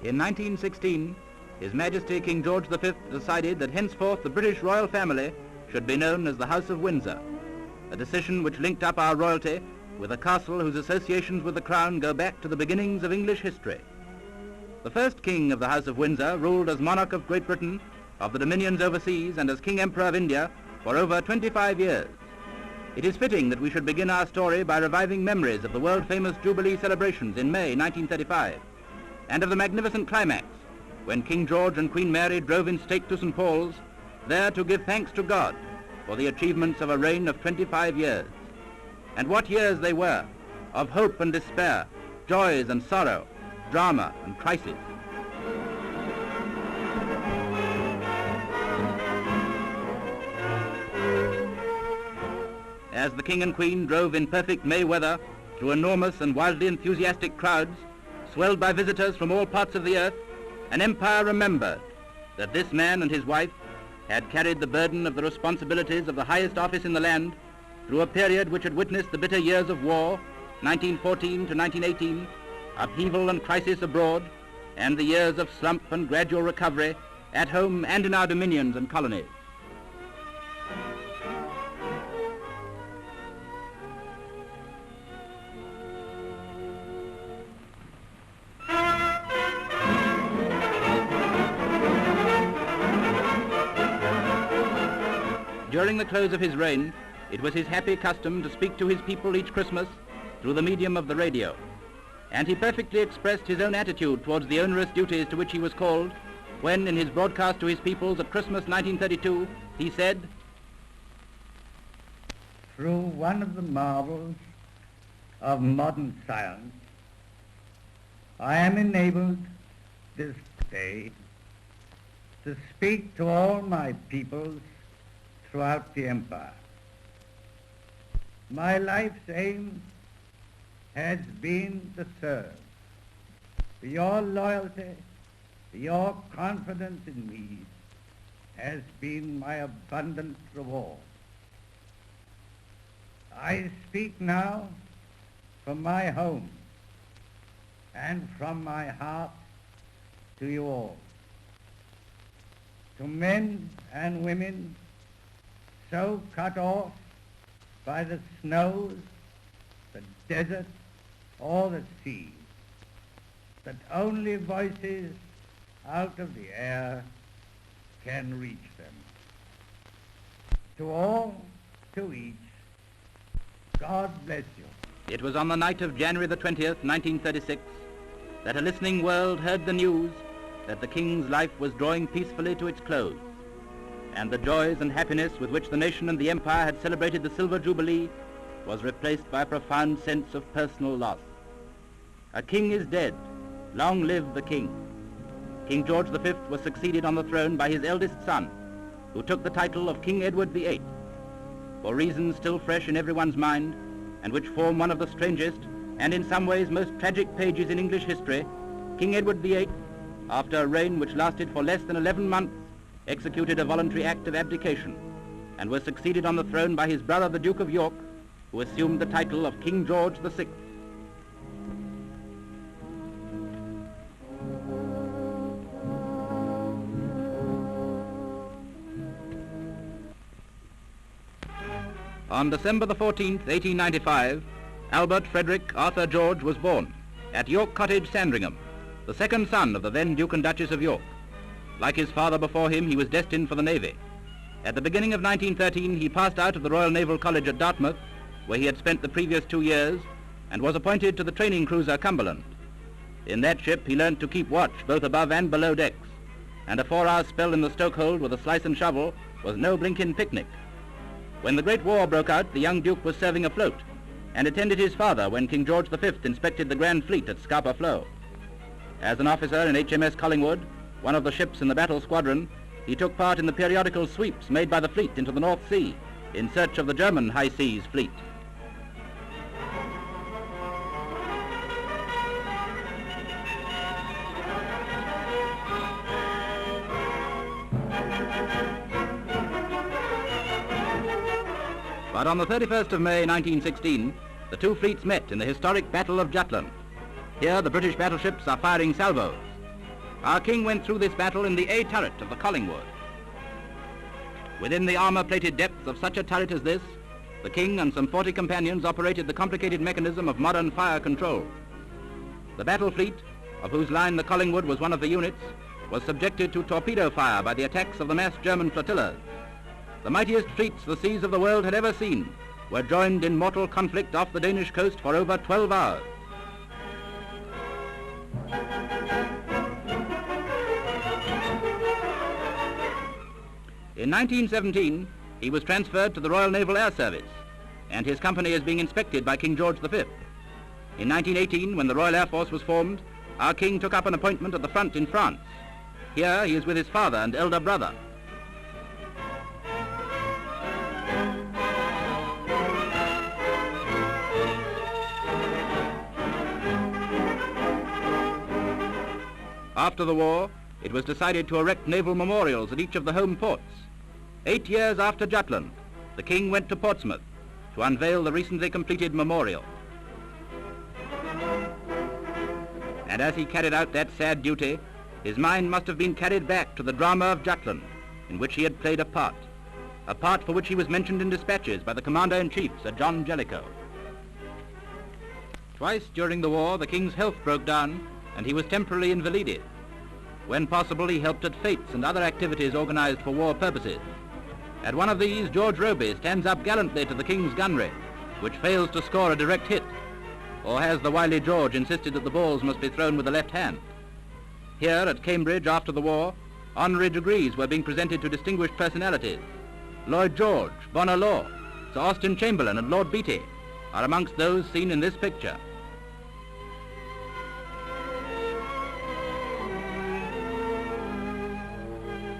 In 1916, His Majesty King George V decided that henceforth the British royal family should be known as the House of Windsor, a decision which linked up our royalty with a castle whose associations with the crown go back to the beginnings of English history. The first king of the House of Windsor ruled as monarch of Great Britain, of the dominions overseas, and as King Emperor of India for over 25 years. It is fitting that we should begin our story by reviving memories of the world-famous Jubilee celebrations in May 1935, and of the magnificent climax when King George and Queen Mary drove in state to St. Paul's, there to give thanks to God for the achievements of a reign of 25 years. And what years they were, of hope and despair, joys and sorrow, drama and crisis. As the King and Queen drove in perfect May weather through enormous and wildly enthusiastic crowds, swelled by visitors from all parts of the earth, an empire remembered that this man and his wife had carried the burden of the responsibilities of the highest office in the land through a period which had witnessed the bitter years of war, 1914 to 1918, upheaval and crisis abroad, and the years of slump and gradual recovery at home and in our dominions and colonies. During the close of his reign, it was his happy custom to speak to his people each Christmas through the medium of the radio, and he perfectly expressed his own attitude towards the onerous duties to which he was called when, in his broadcast to his peoples at Christmas 1932, he said, "Through one of the marvels of modern science, I am enabled this day to speak to all my peoples throughout the empire. My life's aim has been to serve. Your loyalty, your confidence in me has been my abundant reward. I speak now from my home and from my heart to you all, to men and women so cut off by the snows, the desert, or the sea, that only voices out of the air can reach them. To all, to each, God bless you." It was on the night of January the 20th, 1936, that a listening world heard the news that the King's life was drawing peacefully to its close, and the joys and happiness with which the nation and the empire had celebrated the Silver Jubilee was replaced by a profound sense of personal loss. A king is dead. Long live the king. King George V was succeeded on the throne by his eldest son, who took the title of King Edward VIII. For reasons still fresh in everyone's mind, and which form one of the strangest and in some ways most tragic pages in English history, King Edward VIII, after a reign which lasted for less than 11 months, executed a voluntary act of abdication, and was succeeded on the throne by his brother the Duke of York, who assumed the title of King George VI. On December the 14th, 1895, Albert Frederick Arthur George was born at York Cottage, Sandringham, the second son of the then Duke and Duchess of York. Like his father before him, he was destined for the Navy. At the beginning of 1913, he passed out of the Royal Naval College at Dartmouth, where he had spent the previous 2 years, and was appointed to the training cruiser Cumberland. In that ship, he learned to keep watch both above and below decks, and a 4-hour spell in the stokehold with a slice and shovel was no blinkin' picnic. When the Great War broke out, the young Duke was serving afloat, and attended his father when King George V inspected the Grand Fleet at Scapa Flow. As an officer in HMS Collingwood, one of the ships in the battle squadron, he took part in the periodical sweeps made by the fleet into the North Sea in search of the German high seas fleet. But on the 31st of May 1916, the two fleets met in the historic Battle of Jutland. Here the British battleships are firing salvos. our king went through this battle in the A turret of the Collingwood. Within the armour-plated depths of such a turret as this, the king and some 40 companions operated the complicated mechanism of modern fire control. The battle fleet, of whose line the Collingwood was one of the units, was subjected to torpedo fire by the attacks of the massed German flotillas. The mightiest fleets the seas of the world had ever seen were joined in mortal conflict off the Danish coast for over 12 hours. In 1917, he was transferred to the Royal Naval Air Service, and his company is being inspected by King George V. In 1918, when the Royal Air Force was formed, our king took up an appointment at the front in France. Here he is with his father and elder brother. After the war, it was decided to erect naval memorials at each of the home ports. 8 years after Jutland, the king went to Portsmouth to unveil the recently completed memorial. And as he carried out that sad duty, his mind must have been carried back to the drama of Jutland, in which he had played a part for which he was mentioned in dispatches by the Commander-in-Chief, Sir John Jellicoe. Twice during the war, the king's health broke down, and he was temporarily invalided. When possible, he helped at fetes and other activities organized for war purposes. At one of these, George Robey stands up gallantly to the king's gunnery, which fails to score a direct hit, or has the wily George insisted that the balls must be thrown with the left hand. Here at Cambridge after the war, honorary degrees were being presented to distinguished personalities. Lloyd George, Bonar Law, Sir Austin Chamberlain and Lord Beatty are amongst those seen in this picture.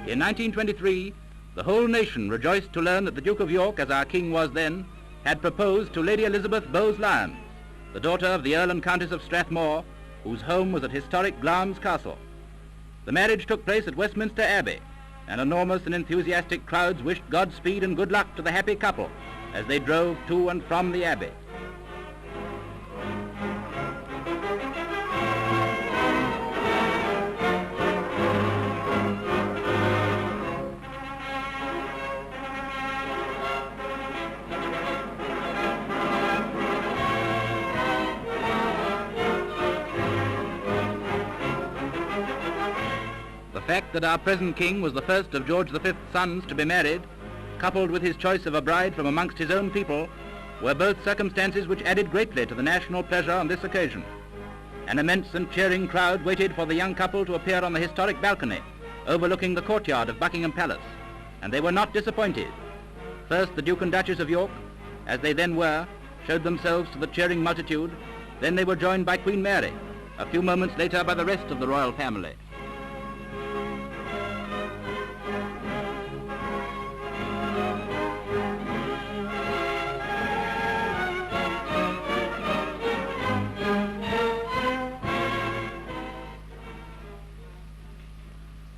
In 1923, the whole nation rejoiced to learn that the Duke of York, as our king was then, had proposed to Lady Elizabeth Bowes-Lyons, the daughter of the Earl and Countess of Strathmore, whose home was at historic Glamis Castle. The marriage took place at Westminster Abbey, and enormous and enthusiastic crowds wished Godspeed and good luck to the happy couple as they drove to and from the Abbey. The fact that our present king was the first of George V's sons to be married, coupled with his choice of a bride from amongst his own people, were both circumstances which added greatly to the national pleasure on this occasion. An immense and cheering crowd waited for the young couple to appear on the historic balcony overlooking the courtyard of Buckingham Palace, and they were not disappointed. First, the Duke and Duchess of York, as they then were, showed themselves to the cheering multitude. Then they were joined by Queen Mary, a few moments later by the rest of the royal family.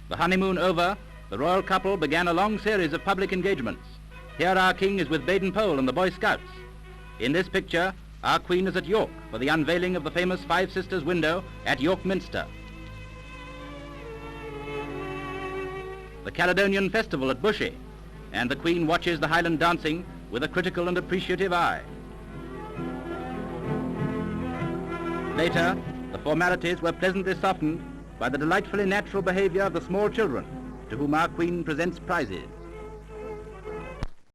The honeymoon over, the royal couple began a long series of public engagements. Here our king is with Baden Powell and the Boy Scouts. In this picture, our queen is at York for the unveiling of the famous Five Sisters window at York Minster. The Caledonian Festival at Bushey, and the queen watches the Highland dancing with a critical and appreciative eye. Later, the formalities were pleasantly softened by the delightfully natural behavior of the small children, to whom our queen presents prizes.